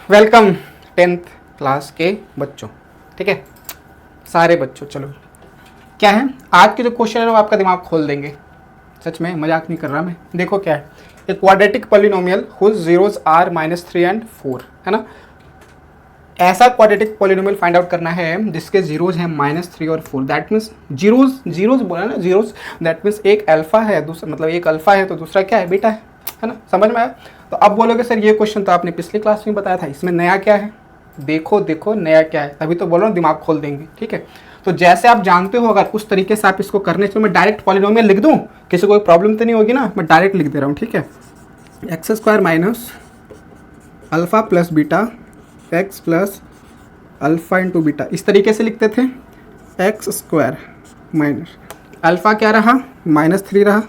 Welcome 10th class के बच्चों, ठीक है, सारे बच्चों। चलो क्या है आज के जो क्वेश्चन है वो आपका दिमाग खोल देंगे, सच में मजाक नहीं कर रहा मैं। देखो क्या है, एक quadratic polynomial whose zeros are -3 and 4 है ना। ऐसा क्वाड्रेटिक पॉलिनोमियल फाइंड आउट करना है जिसके जीरोज हैं -3 और 4। दैट मीन्स जीरोज बोला ना, जीरोज दैट मीन्स एक अल्फा है, दूसरा मतलब एक अल्फा है तो दूसरा क्या है, बीटा है ना। समझ में आया? तो अब बोलोगे सर ये क्वेश्चन तो आपने पिछली क्लास में बताया था, इसमें नया क्या है? देखो नया क्या है, तभी तो बोल रहा हूँ दिमाग खोल देंगे, ठीक है। तो जैसे आप जानते हो, अगर उस तरीके से आप इसको करने से मैं डायरेक्ट पॉलिनोमियल लिख दूँ, किसी को कोई प्रॉब्लम तो नहीं होगी ना, मैं डायरेक्ट लिख दे रहा हूँ, ठीक है। x² minus alpha plus beta x plus alpha into beta, इस तरीके से लिखते थे। x² माइनस अल्फा क्या रहा, -3 रहा,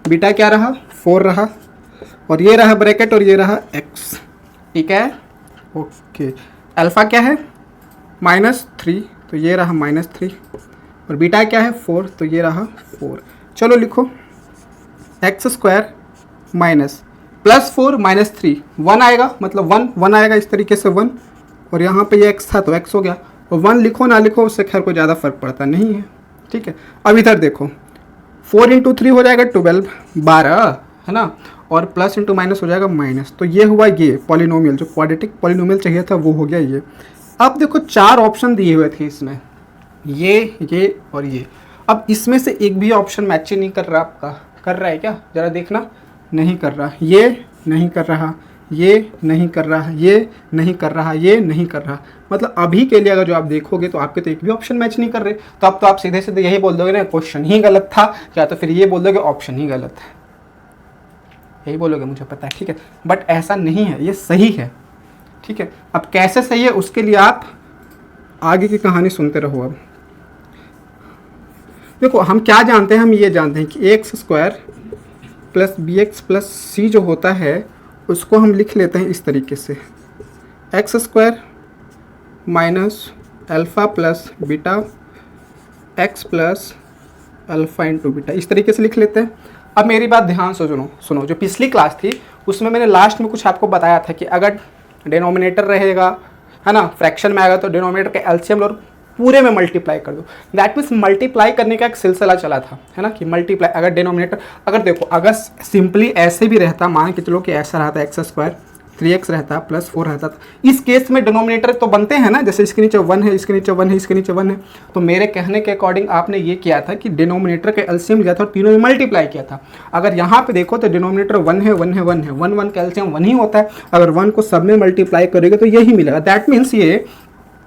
बीटा क्या रहा, 4 रहा, और ये रहा ब्रैकेट और ये रहा x, ठीक है। ओके, अल्फा क्या है -3, तो ये रहा -3, और बीटा क्या है 4, तो ये रहा 4। चलो लिखो x² माइनस +4 -3 1 आएगा, मतलब 1 आएगा इस तरीके से 1, और यहाँ पे ये x था तो x हो गया। और 1 लिखो ना लिखो उससे खैर कोई ज़्यादा फर्क पड़ता नहीं है, ठीक है। अब इधर देखो 4 × 3 हो जाएगा 12 है ना, और प्लस इंटू माइनस हो जाएगा माइनस। तो ये हुआ ये पॉलिनोमियल, जो क्वाड्रेटिक पॉलिनोमियल चाहिए था वो हो गया ये। अब देखो 4 ऑप्शन दिए हुए थे इसमें, ये और ये। अब इसमें से एक भी ऑप्शन मैच नहीं कर रहा आपका, कर रहा है क्या? ज़रा देखना, नहीं कर रहा, ये नहीं कर रहा, ये नहीं कर रहा, ये नहीं कर रहा, ये नहीं कर रहा। मतलब अभी के लिए अगर जो आप देखोगे तो आपके तो एक भी ऑप्शन मैच नहीं कर रहे, तो अब तो आप सीधे सीधे यही बोल दोगे ना क्वेश्चन ही गलत था, या तो फिर ये बोल दोगे ऑप्शन ही गलत है, यही बोलोगे, मुझे पता है, ठीक है। बट ऐसा नहीं है, ये सही है, ठीक है। अब कैसे सही है उसके लिए आप आगे की कहानी सुनते रहो। अब देखो हम क्या जानते हैं, हम ये जानते हैं कि x² plus bx plus c जो होता है उसको हम लिख लेते हैं इस तरीके से, x² minus alpha plus beta x plus alpha into beta, इस तरीके से लिख लेते हैं। अब मेरी बात ध्यान से सुनो, जो पिछली क्लास थी उसमें मैंने लास्ट में कुछ आपको बताया था कि अगर डिनोमिनेटर रहेगा है ना, फ्रैक्शन में आएगा तो डिनोमिनेटर के एलसीएम और पूरे में मल्टीप्लाई कर दो। दैट मीन्स मल्टीप्लाई करने का एक सिलसिला चला था, है ना, कि मल्टीप्लाई अगर डिनोमिनेटर, अगर देखो अगर सिंपली ऐसे भी रहता, मान के चलो कि ऐसा रहता x² 3x रहता +4 रहता, तो इस केस में डिनोमिनेटर तो बनते हैं ना, जैसे इसके नीचे 1 है, इसके नीचे 1 है, इसके नीचे 1 है। तो मेरे कहने के अकॉर्डिंग आपने ये किया था कि डिनोमिनेटर के एलसीएम लिया था और तीनों में मल्टीप्लाई किया था। अगर यहाँ पे देखो तो डिनोमिनेटर 1 है, 1 है, 1 है, 1 का एलसीएम 1 ही होता है। अगर 1 को सब में मल्टीप्लाई करोगे तो यही मिलेगा। दैट मीन्स ये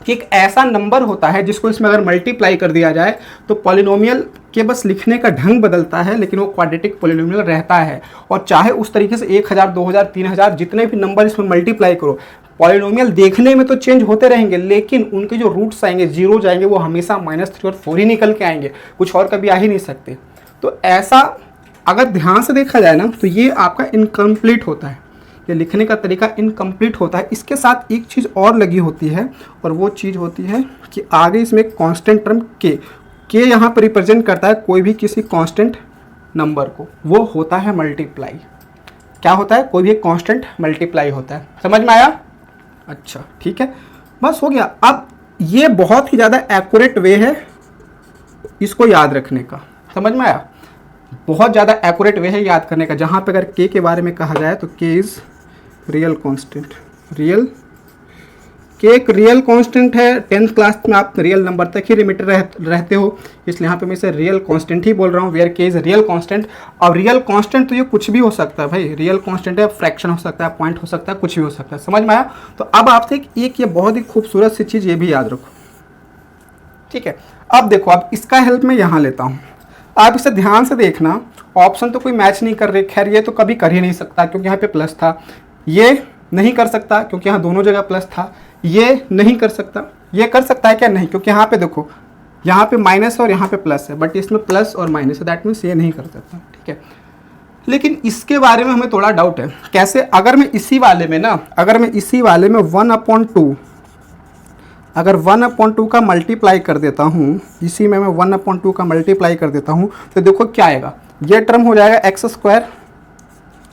कि एक ऐसा नंबर होता है जिसको इसमें अगर मल्टीप्लाई कर दिया जाए तो पॉलिनोमियल के बस लिखने का ढंग बदलता है, लेकिन वो क्वाड्रेटिक पॉलिनोमियल रहता है। और चाहे उस तरीके से 1000, 2000, 3000 जितने भी नंबर इसमें मल्टीप्लाई करो, पॉलिनोमियल देखने में तो चेंज होते रहेंगे, लेकिन उनके जो रूट्स आएंगे, जीरो जाएंगे, वो हमेशा -3 और 4 ही निकल के आएंगे, कुछ और कभी आ ही नहीं सकते। तो ऐसा अगर ध्यान से देखा जाए ना तो ये आपका इनकम्प्लीट होता है, ये लिखने का तरीका इनकम्प्लीट होता है। इसके साथ एक चीज़ और लगी होती है, और वो चीज़ होती है कि आगे इसमें कांस्टेंट टर्म के यहाँ पर रिप्रेजेंट करता है कोई भी किसी कांस्टेंट नंबर को, वो होता है मल्टीप्लाई। क्या होता है? कोई भी एक कांस्टेंट मल्टीप्लाई होता है। समझ में आया? अच्छा ठीक है, बस हो गया। अब ये बहुत ही ज़्यादा एक्यूरेट वे है इसको याद रखने का, समझ में आया? बहुत ज़्यादा एक्यूरेट वे है याद करने का, जहाँ पे अगर के बारे में कहा जाए तो के इज़ रियल कांस्टेंट। के एक रियल कांस्टेंट है। 10th क्लास में आप रियल नंबर तक ही लिमिटेड रहते हो, इसलिए यहाँ पे मैं इसे रियल कांस्टेंट ही बोल रहा हूँ, वेयर के इज़ रियल कांस्टेंट। अब रियल कांस्टेंट तो ये कुछ भी हो सकता है भाई, रियल कांस्टेंट है, फ्रैक्शन हो सकता है, पॉइंट हो सकता है, कुछ भी हो सकता है। समझ में आया? तो अब आपसे एक ये बहुत ही खूबसूरत सी चीज़ ये भी याद रखो, ठीक है। अब देखो, अब इसका हेल्प मैं यहाँ लेता हूँ, आप इसे ध्यान से देखना। ऑप्शन तो कोई मैच नहीं कर रहे, खैर ये तो कभी कर ही नहीं सकता क्योंकि यहाँ पे प्लस था, ये नहीं कर सकता क्योंकि यहाँ दोनों जगह प्लस था, ये नहीं कर सकता, ये कर सकता है क्या? नहीं, क्योंकि यहाँ पे देखो, यहाँ पे माइनस है और यहाँ पे प्लस है, बट इसमें प्लस और माइनस है, दैट मीन्स ये नहीं कर सकता, ठीक है। लेकिन इसके बारे में हमें थोड़ा डाउट है। कैसे? अगर मैं इसी वाले में 1/2, अगर 1/2 का मल्टीप्लाई कर देता हूँ, इसी में मैं 1/2 का मल्टीप्लाई कर देता हूँ, तो देखो क्या आएगा, ये टर्म हो जाएगा x²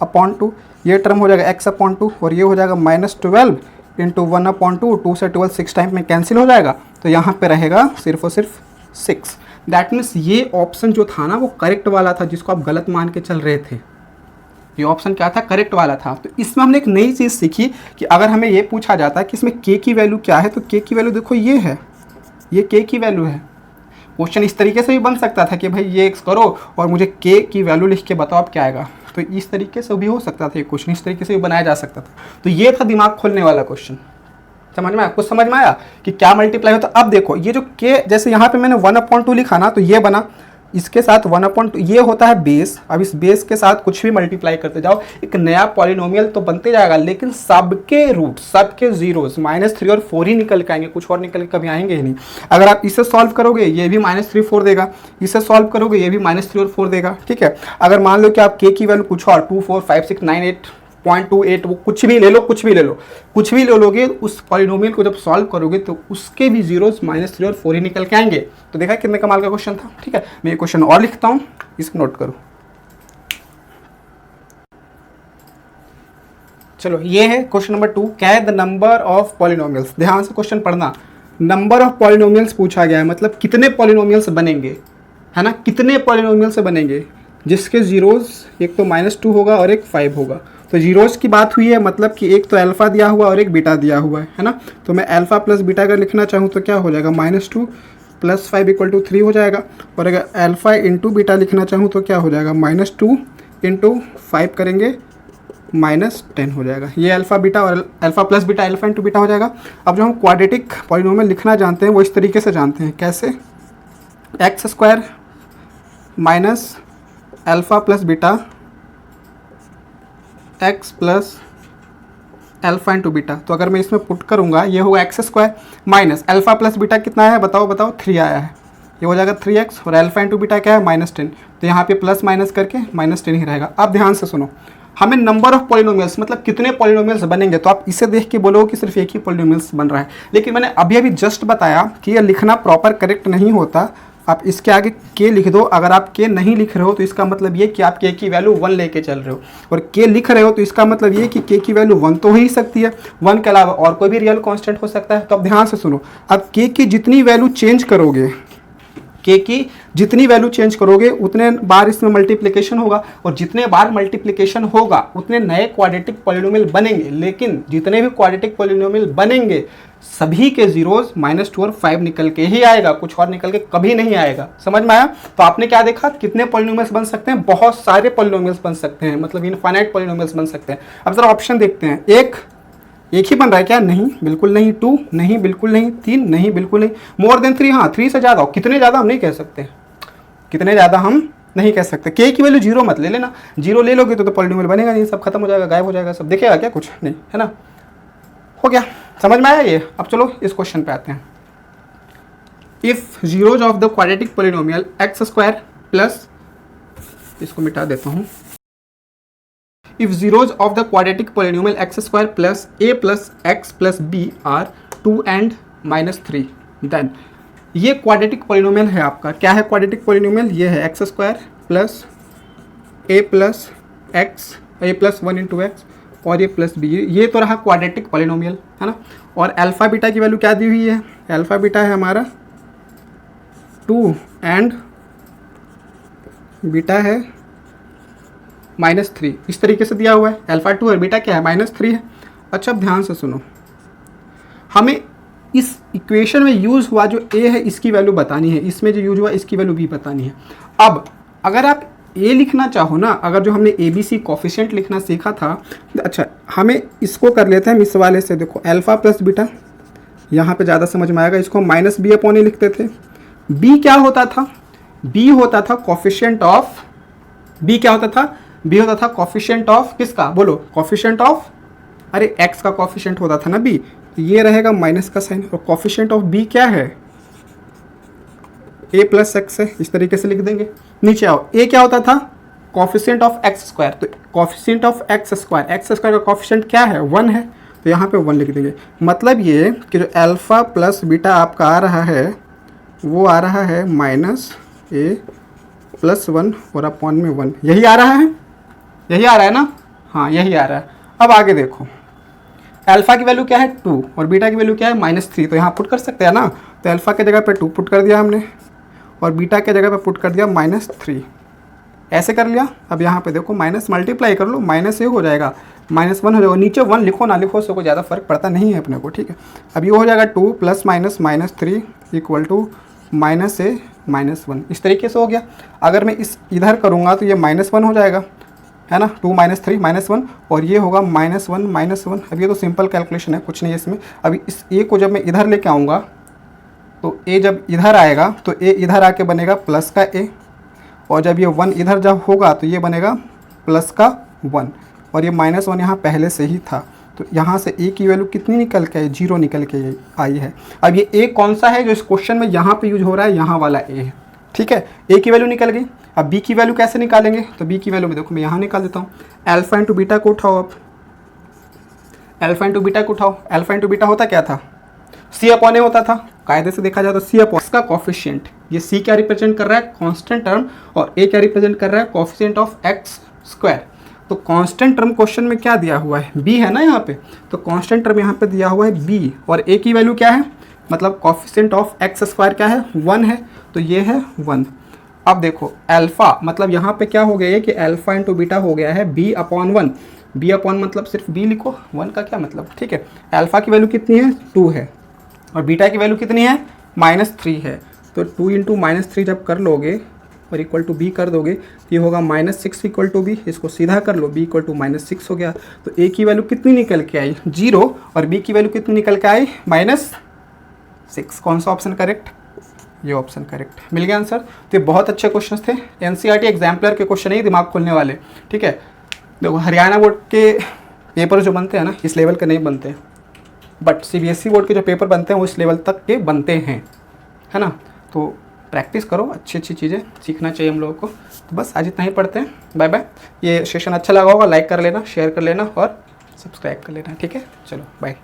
2, ये टर्म हो जाएगा x/2 और ये हो जाएगा -12 इंटू 1/2, 2 से 12 6 टाइम में कैंसिल हो जाएगा, तो यहाँ पे रहेगा सिर्फ और सिर्फ 6। दैट मीन्स ये ऑप्शन जो था ना वो करेक्ट वाला था, जिसको आप गलत मान के चल रहे थे। ये ऑप्शन क्या था? करेक्ट वाला था। तो इसमें हमने एक नई चीज़ सीखी कि अगर हमें ये पूछा जाता है कि इसमें k की वैल्यू क्या है, तो k की वैल्यू देखो ये है, ये k की वैल्यू है। क्वेश्चन इस तरीके से भी बन सकता था कि भाई ये x करो और मुझे k की वैल्यू लिख के बताओ अब क्या आएगा, तो इस तरीके से भी हो सकता था, ये क्वेश्चन इस तरीके से भी बनाया जा सकता था। तो ये था दिमाग खोलने वाला क्वेश्चन। समझ में आया? कुछ समझ में आया कि क्या मल्टीप्लाई होता है? अब देखो ये जो k, जैसे यहाँ पे मैंने 1/2 लिखा ना, तो ये बना, इसके साथ 1/2 ये होता है बेस। अब इस बेस के साथ कुछ भी मल्टीप्लाई करते जाओ, एक नया पॉलिनोमियल तो बनते जाएगा, लेकिन सबके रूट, सबके जीरोस -3 और 4 ही निकल के आएंगे, कुछ और निकल के कभी आएंगे ही नहीं। अगर आप इसे सॉल्व करोगे ये भी -3 4 देगा, इसे सॉल्व करोगे ये भी -3 और 4 देगा, ठीक है। अगर मान लो कि आप k की वैल्यू कुछ और 2 4 5 6 9 8.28 वो कुछ भी ले लो, कुछ भी ले लो, कुछ भी ले लोगे, उस पॉलिनोमियल को जब सॉल्व करोगे तो उसके भी जीरोस -3 और 4 ही निकल के आएंगे। तो देखा कितने कमाल का क्वेश्चन था, ठीक है। मैं ये क्वेश्चन और लिखता हूं, इसको नोट करो। चलो ये है क्वेश्चन नंबर 2, क्या है? The number of polynomials. ध्यान से क्वेश्चन पढ़ना, नंबर ऑफ पॉलिनोमियल्स पूछा गया है, मतलब कितने पॉलिनोमियल्स बनेंगे, है ना, कितने पॉलिनोमियल्स बनेंगे जिसके जीरोस एक तो -2 होगा और एक 5 होगा। तो जीरोस की बात हुई है, मतलब कि एक तो अल्फा दिया हुआ और एक बीटा दिया हुआ है ना। तो मैं अल्फा प्लस बीटा अगर लिखना चाहूँ तो क्या हो जाएगा, -2 + 5 = 3 हो जाएगा। और अगर अल्फा इंटू बीटा लिखना चाहूँ तो क्या हो जाएगा, -2 × 5 करेंगे -10 हो जाएगा। ये अल्फा बीटा और alpha plus beta, alpha into beta हो जाएगा। अब जो हम क्वाड्रेटिक पॉलिनोमियल लिखना जानते हैं वो इस तरीके से जानते हैं, कैसे? x² minus alpha plus beta x plus alpha into beta. तो अगर मैं इसमें पुट करूंगा ये होगा x² minus alpha plus beta कितना है बताओ बताओ, 3 आया है, ये हो जाएगा 3x, और अल्फा इंटू बीटा क्या है -10। तो यहाँ पे प्लस माइनस करके -10 ही रहेगा। अब ध्यान से सुनो, हमें नंबर ऑफ पॉलिनोमियल्स मतलब कितने पॉलिनोमियल्स बनेंगे, तो आप इसे देख के बोलोगे कि सिर्फ एक ही पॉलिनोमियल्स बन रहा है, लेकिन मैंने अभी अभी जस्ट बताया कि यह लिखना प्रॉपर करेक्ट नहीं होता। आप इसके आगे k लिख दो, अगर आप k नहीं लिख रहे हो तो इसका मतलब ये कि आप k की वैल्यू 1 लेके चल रहे हो, और k लिख रहे हो तो इसका मतलब ये कि k की वैल्यू 1 तो हो ही सकती है, 1 के अलावा और कोई भी रियल कांस्टेंट हो सकता है। तो अब ध्यान से सुनो, अब k की जितनी वैल्यू चेंज करोगे, k की जितनी वैल्यू चेंज करोगे उतने बार इसमें मल्टीप्लिकेशन होगा, और जितने बार मल्टीप्लिकेशन होगा उतने नए क्वाड्रेटिक पॉलिनोमियल बनेंगे। लेकिन जितने भी क्वाड्रेटिक पॉलिनोमियल बनेंगे सभी के जीरोस -2 और 5 निकल के ही आएगा, कुछ और निकल के कभी नहीं आएगा। समझ में आया? तो आपने क्या देखा, कितने पॉलिनोमियल्स बन सकते हैं, बहुत सारे पॉलिनोमियल्स बन सकते हैं, मतलब इनफाइनाइट पॉलिनोमियल्स बन सकते हैं। अब जरा ऑप्शन देखते हैं, एक ही बन रहा है क्या? नहीं, बिल्कुल नहीं। 2 नहीं, बिल्कुल नहीं। 3 नहीं, बिल्कुल नहीं। मोर देन 3, हाँ 3 से ज़्यादा हो। कितने ज़्यादा हम नहीं कह सकते, कितने ज़्यादा हम नहीं कह सकते। k की वैल्यू 0 मत ले लेना, 0 ले लोगे तो पॉलिनोमियल बनेगा नहीं, सब खत्म हो जाएगा, गायब हो जाएगा, सब दिखेगा क्या, कुछ नहीं, है ना। हो गया, समझ में आया ये। अब चलो इस क्वेश्चन पे आते हैं। If zeros of the quadratic polynomial x² plus, इसको मिटा देता हूँ, if zeros of the quadratic polynomial x² plus a plus x plus b are 2 and -3, then ये क्वाड्रेटिक पॉलिनोमियल है आपका। क्या है क्वाड्रेटिक पॉलिनोमियल? ये है x² plus a plus x, a plus 1 × x और a प्लस b, ये तो रहा क्वाड्रेटिक पॉलिनोमियल, है ना। और अल्फा बीटा की वैल्यू क्या दी हुई है? अल्फा बीटा है हमारा 2 एंड बीटा है -3, इस तरीके से दिया हुआ है। अल्फा 2 और बीटा क्या है? -3 है। अच्छा अब ध्यान से सुनो, हमें इस इक्वेशन में यूज़ हुआ जो a है इसकी वैल्यू बतानी है, इसमें जो यूज हुआ इसकी वैल्यू भी बतानी है। अब अगर आप a लिखना चाहो ना, अगर जो हमने ABC कोफिशिएंट लिखना सीखा था, अच्छा हमें इसको कर लेते हैं इस वाले से। देखो अल्फा प्लस बीटा, यहाँ पे ज़्यादा समझ में आएगा, इसको -b/a लिखते थे। b क्या होता था? b होता था कोफिशिएंट ऑफ, b क्या होता था? b होता था कोफिशिएंट ऑफ किसका, बोलो, कोफिशिएंट ऑफ, अरे x का कोफिशिएंट होता था ना b, तो ये रहेगा माइनस का साइन, और कोफिशिएंट ऑफ b क्या है? a प्लस x है, इस तरीके से लिख देंगे। नीचे आओ, a क्या होता था? कोफिशिएंट ऑफ x², तो कोफिशिएंट ऑफ x² का कोफिशिएंट क्या है? 1 है, तो यहाँ पे 1 लिख देंगे। मतलब ये कि जो अल्फा प्लस बीटा आपका आ रहा है वो आ रहा है -a + 1 और अपॉन में 1, यही आ रहा है, यही आ रहा है ना। हाँ यही आ रहा है। अब आगे देखो, अल्फ़ा की वैल्यू क्या है 2 और बीटा की वैल्यू क्या है -3, तो यहाँ पुट कर सकते हैं ना। तो अल्फ़ा के जगह पे 2 पुट कर दिया हमने और बीटा के जगह पे पुट कर दिया -3, ऐसे कर लिया। अब यहाँ पे देखो माइनस मल्टीप्लाई कर लो, माइनस ये हो जाएगा -1 हो जाएगा, नीचे 1 लिखो ना लिखो उससे कोई ज़्यादा फर्क पड़ता नहीं है अपने को, ठीक है। अब ये हो जाएगा 2 + -3 इक्वल टू -1, इस तरीके से हो गया। अगर मैं इस इधर करूँगा तो ये -1 हो जाएगा, है ना, 2 - 3 -1 और ये होगा -1 अब ये तो सिंपल कैलकुलेशन है, कुछ नहीं है इसमें। अभी इस ए को जब मैं इधर लेके आऊँगा तो ए जब इधर आएगा तो ए इधर आके बनेगा प्लस का ए, और जब ये 1 इधर जब होगा तो ये बनेगा प्लस का 1, और ये -1 यहाँ पहले से ही था। तो यहाँ से ए की वैल्यू कितनी निकल के आई, 0 निकल के आई है। अब ये ए कौन सा है जो इस क्वेश्चन में यहाँ पे यूज हो रहा है, यहाँ वाला ए है, ठीक है। ए की वैल्यू निकल गई। अब बी की वैल्यू कैसे निकालेंगे, तो बी की वैल्यू में देखो मैं यहाँ निकाल देता हूँ। अल्फा इंटू बीटा को उठाओ, अब अल्फा इंटू बीटा को उठाओ। अल्फा इंटू बीटा होता क्या था, C/A होता था। कायदे से देखा जाए तो C/, का कॉफिशिएंट, ये C क्या रिप्रेजेंट कर रहा है, कांस्टेंट टर्म, और A क्या रिप्रेजेंट कर रहा है, कॉफिशिएंट ऑफ x²। तो कांस्टेंट टर्म क्वेश्चन में क्या दिया हुआ है, B है ना यहाँ पे, तो कांस्टेंट टर्म यहाँ पे दिया हुआ है B, और A की वैल्यू क्या है, मतलब कॉफिशिएंट ऑफ x² क्या है, 1 है, तो ये है 1। अब देखो अल्फ़ा मतलब यहाँ पे क्या हो गया है कि अल्फ़ा इंटू बीटा हो गया है B/1, B/ मतलब सिर्फ B लिखो, 1 का क्या मतलब, ठीक है। अल्फ़ा की वैल्यू कितनी है, 2 है, और बीटा की वैल्यू कितनी है, -3 है। तो 2 × -3 जब कर लोगे और इक्वल टू B कर दोगे तो ये होगा -6 इक्वल टू B, इसको सीधा कर लो, B इक्वल टू -6 हो गया। तो A की वैल्यू कितनी निकल के आई, 0, और B की वैल्यू कितनी निकल के आई, -6। कौन सा ऑप्शन करेक्ट, ये ऑप्शन करेक्ट, मिल गया आंसर। तो ये बहुत अच्छे क्वेश्चन थे, NCERT एग्जाम्पलर के क्वेश्चन ही दिमाग खोलने वाले, ठीक है। देखो हरियाणा बोर्ड के पेपर जो बनते हैं ना इस लेवल के नहीं बनते, बट CBSE बोर्ड के जो पेपर बनते हैं वो इस लेवल तक के बनते हैं, है ना। तो प्रैक्टिस करो, अच्छी अच्छी चीज़ें सीखना चाहिए हम लोगों को। तो बस आज इतना ही पढ़ते हैं, बाय बाय। ये सेशन अच्छा लगा होगा लाइक कर लेना, शेयर कर लेना और सब्सक्राइब कर लेना, ठीक है। चलो बाय।